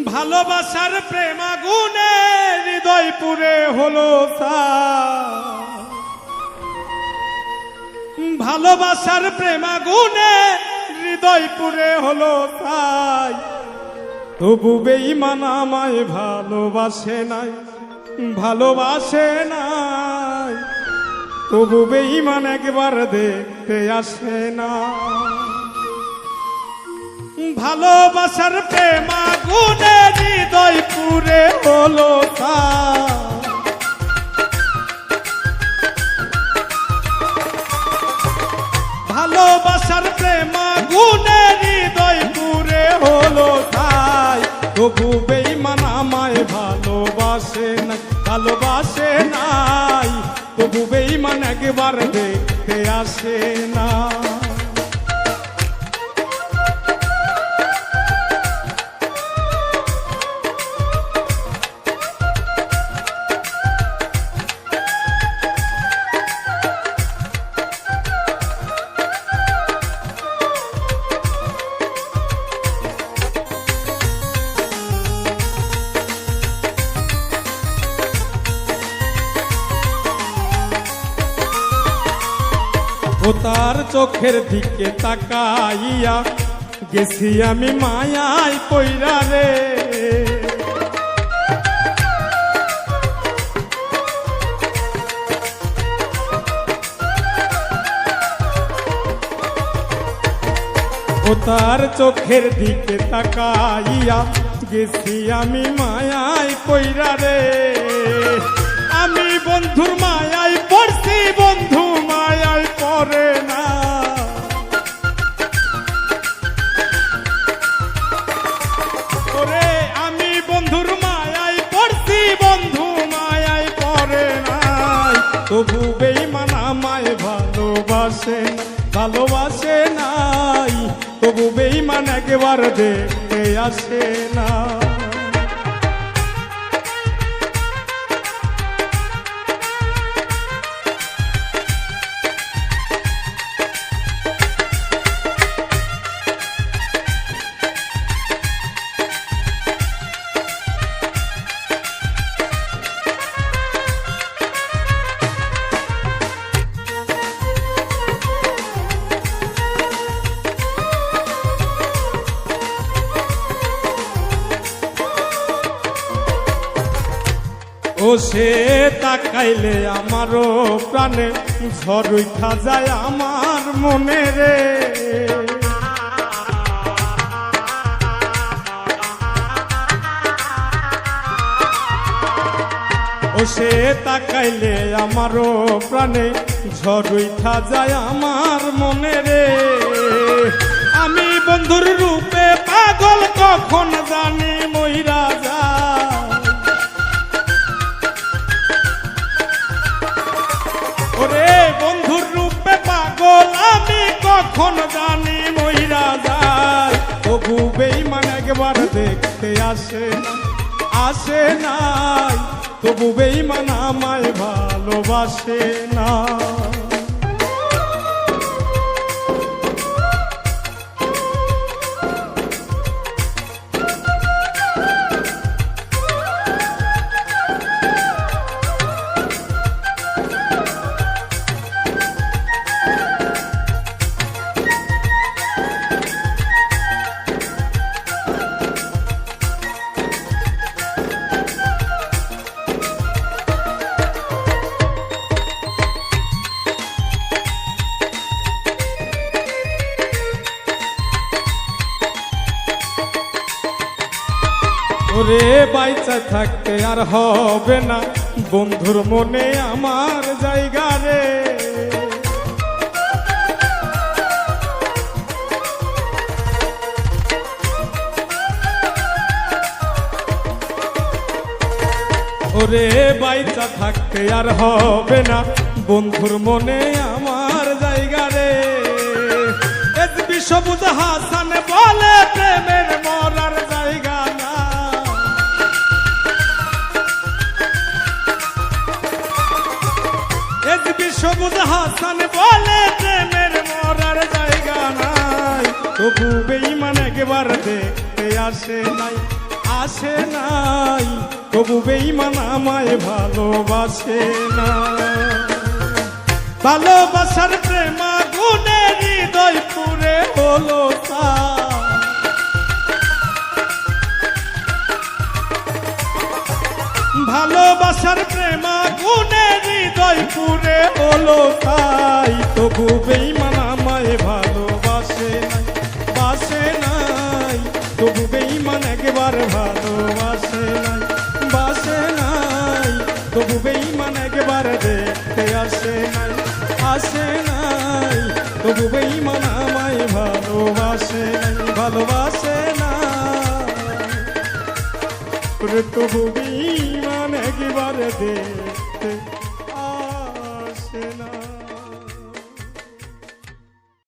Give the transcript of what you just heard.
ভালোবাসার প্রেম আগুনে হৃদয় পুরে হলো ভালোবাসার প্রেম আগুনে হৃদয় পুরে হলো তাই তবু বেঈমান আমায় ভালোবাসে নাই ভালোবাসে নাই তবু বেঈমান একবার দেখতে আসে না ভালোবাসার প্রেম আগুনে হৃদয় পুরে হলো ভালোবাসার প্রেম আগুনে হৃদয় পুরে হলো তাই তবু বেঈমান আমায় ভালোবাসে নাই ভালোবাসে নাই তবু বেঈমান একবার দেখতে আসে না ও তার চোখের দিকে তাকাইয়া গেছি আমি মায়ায় পইরা রে ও তার চোখের দিকে তাকাইয়া গেছি আমি মায়ায় পইরা রে আমি বন্ধুর মায়ায় পড়ছি বন্ধু মায়ায় পড়ে না ওরে আমি বন্ধুর মায়ায় পড়ছি বন্ধু মায়ায় পড়ে নাই তবু বেঈমান আমায় ভালোবাসে ভালোবাসে নাই তবু বেঈমান একবার দেখতে আসে না ও সে তাকাইলে আমারও প্রাণে ঝড় উঠা যায় আমার মনে রে ও সে তাকাইলে আমারও প্রাণে ঝড় উঠা যায় আমার মনে রে আমি বন্ধুর রূপে পাগল কখন জানি মইরা যায় ওরে বন্ধুর রূপে পাগল আমি কখন জানি মইরা যায় তবু বেঈমান একবার দেখতে আসে নাই তবু বেঈমান আমায় ভালোবাসে না ওরে বাইচা থাকতে আর হবে না বন্ধুর মনে আমার জায়গা রে ওরে বাইচা থাকতে আর হবে না বন্ধুর মনে আমার জায়গা রে এসবি সবুজ হাসান বলে প্রেমের মরার জায়গা না এসবি সবুজ হাসান বলে প্রেমের মরার জায়গা নাই তবু বেঈমান একবার দেখতে আসে নাই আসে নাই, তবু বেঈমান আমায় ভালোবাসে না। ভালোবাসার প্রেম আগুনে হৃদয় পুরে হলো তার। ভালোবাসার প্রেম আগুনে হৃদয় পুরে হলো তাই, তবু বেঈমান আমায় ভালোবাসে নাই, বাসে নাই, তবু বেঈমান একবার ভালোবাসে নাই, বাসে নাই, তবু বেঈমান একবার দেখতে আসে নাই, আসে নাই, তবু বেঈমান আমায় ভালোবাসে নাই, ভালোবাসে না। তবু বেঈমান একবার দেখতে আসে না।